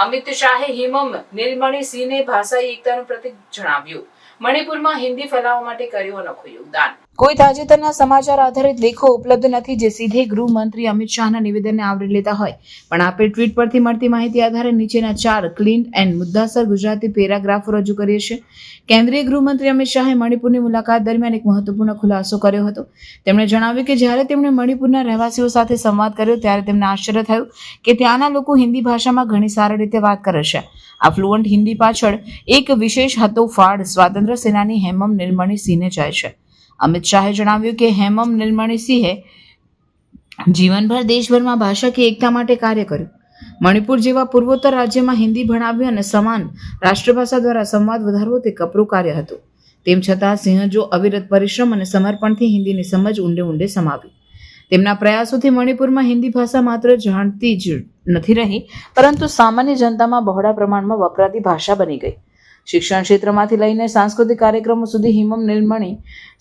અમિત શાહે હિમમ નીલમણી સિંહને ભાષાઈ એકતાનું પ્રતીક જણાવ્યું. મણિપુરમાં હિન્દી ફેલાવવા માટે કર્યું અનોખું યોગદાન. કોઈ તાજેતરના સમાચાર આધારિત લેખો ઉપલબ્ધ નથી જે સીધે ગૃહમંત્રી અમિત શાહના નિવેદનને આવરી લેતા હોય, પણ આપેલ ટ્વીટ પરથી મળતી માહિતી આધારે નીચેના 4 ક્લીન એન્ડ મુદ્દાસર ગુજરાતી પેરાગ્રાફો રજૂ કરીએ છીએ. કેન્દ્રીય ગૃહમંત્રી અમિત શાહે મણિપુરની મુલાકાત દરમિયાન એક મહત્વપૂર્ણ ખુલાસો કર્યો હતો. તેમણે જણાવ્યું કે જ્યારે તેમણે મણિપુરના રહેવાસીઓ સાથે સંવાદ કર્યો ત્યારે તેમને આશ્ચર્ય થયું કે ત્યાંના લોકો હિન્દી ભાષામાં ઘણી સારી રીતે વાત કરે છે. આ ફ્લુઅન્ટ હિન્દી પાછળ એક વિશેષ હતોફાળ સ્વાતંત્ર્ય સેનાની હેમમ નીલમણી સિંહને જાય છે. અમિત શાહે જણાવ્યું કે હેમમ નીલમણી સિંહે જીવનભર દેશભરમાં ભાષાકીય એકતા માટે કાર્ય કર્યું. મણિપુર જેવા પૂર્વોત્તર રાજ્યમાં હિન્દી ભણાવ્યું અને સમાન રાષ્ટ્રભાષા દ્વારા સંવાદ વધારવો તે કપરું કાર્ય હતું. તેમ છતાં સિંહજો અવિરત પરિશ્રમ અને સમર્પણથી હિન્દીની સમજ ઊંડે ઊંડે સમાવી. તેમના પ્રયાસોથી મણિપુરમાં હિન્દી ભાષા માત્ર જાણતી જ નથી રહી, પરંતુ સામાન્ય જનતામાં બહોળા પ્રમાણમાં વપરાતી ભાષા બની ગઈ. શિક્ષણ ક્ષેત્રમાંથી લઈને સાંસ્કૃતિક કાર્યક્રમો સુધી હિમમ નીલમણી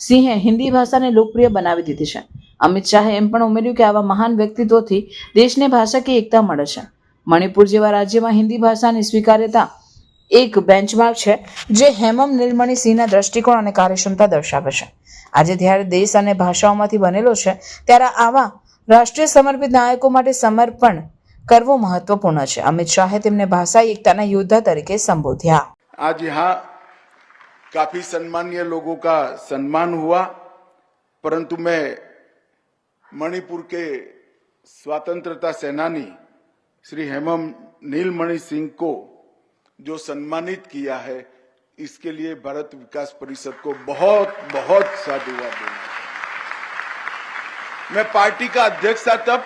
સિંહે હિન્દી ભાષાને લોકપ્રિય બનાવી દીધી છે. અમિત શાહે એમ પણ ઉમેર્યું કે આવા મહાન વ્યક્તિત્વોથી દેશને ભાષાકીય એકતા મળે છે. મણિપુર જેવા રાજ્યમાં હિન્દી ભાષાની સ્વીકાર્યતા એક બેન્ચમાર્ક છે જે હેમમ નીલમણી સિંહના દ્રષ્ટિકોણ અને કાર્યક્ષમતા દર્શાવે છે. આજે જ્યારે દેશ અને ભાષાઓમાંથી બનેલો છે ત્યારે આવા રાષ્ટ્રીય સમર્પિત નાયકો માટે સમર્પણ કરવું મહત્વપૂર્ણ છે. અમિત શાહે તેમને ભાષાઈ એકતાના યોદ્ધા તરીકે સંબોધ્યા. आज यहाँ काफी सम्मानीय लोगों का सम्मान हुआ, परंतु मैं मणिपुर के स्वतंत्रता सेनानी श्री हेमम नीलमणि सिंह को जो सम्मानित किया है, इसके लिए भारत विकास परिषद को बहुत बहुत साधुवाद देना है. मैं पार्टी का अध्यक्ष था तब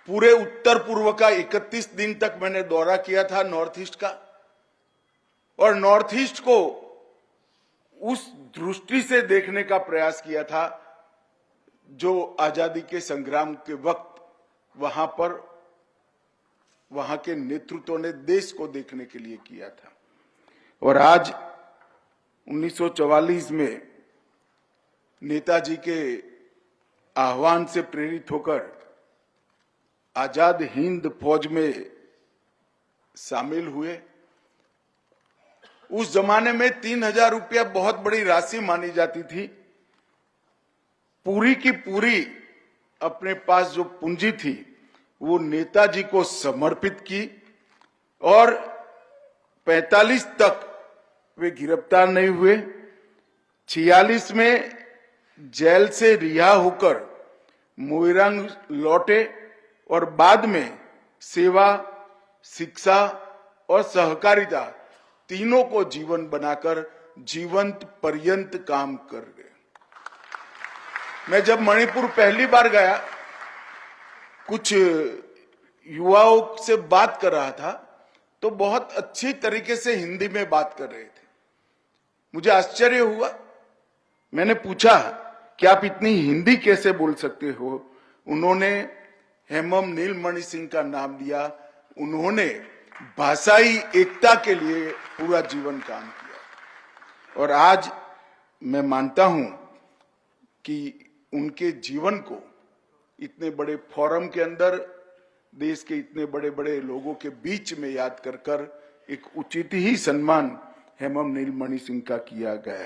पूरे उत्तर पूर्व का 31 दिन तक मैंने दौरा किया था नॉर्थ ईस्ट का, और नॉर्थ ईस्ट को उस दृष्टि से देखने का प्रयास किया था जो आजादी के संग्राम के वक्त वहां के नेतृत्व ने देश को देखने के लिए किया था. और आज 1944 में नेताजी के आह्वान से प्रेरित होकर आजाद हिंद फौज में शामिल हुए. उस जमाने में 3,000 रुपया बहुत बड़ी राशि मानी जाती थी. पूरी की पूरी अपने पास जो पूंजी थी वो नेताजी को समर्पित की, और 45 तक वे गिरफ्तार नहीं हुए. 46 में जेल से रिहा होकर मोइरांग लौटे और बाद में सेवा, शिक्षा और सहकारिता तीनों को जीवन बनाकर जीवंत पर्यंत काम कर गए. मैं जब मणिपुर पहली बार गया, कुछ युवाओं से बात कर रहा था तो बहुत अच्छी तरीके से हिंदी में बात कर रहे थे. मुझे आश्चर्य हुआ. मैंने पूछा कि आप इतनी हिंदी कैसे बोल सकते हो? उन्होंने हेमम नीलमणि सिंह का नाम लिया. उन्होंने भाषाई एकता के लिए पूरा जीवन काम किया, और आज मैं मानता हूं कि उनके जीवन को इतने बड़े फोरम के अंदर देश के इतने बड़े बड़े लोगों के बीच में याद कर एक उचित ही सम्मान हेमम नीलमणि सिंह का किया गया है.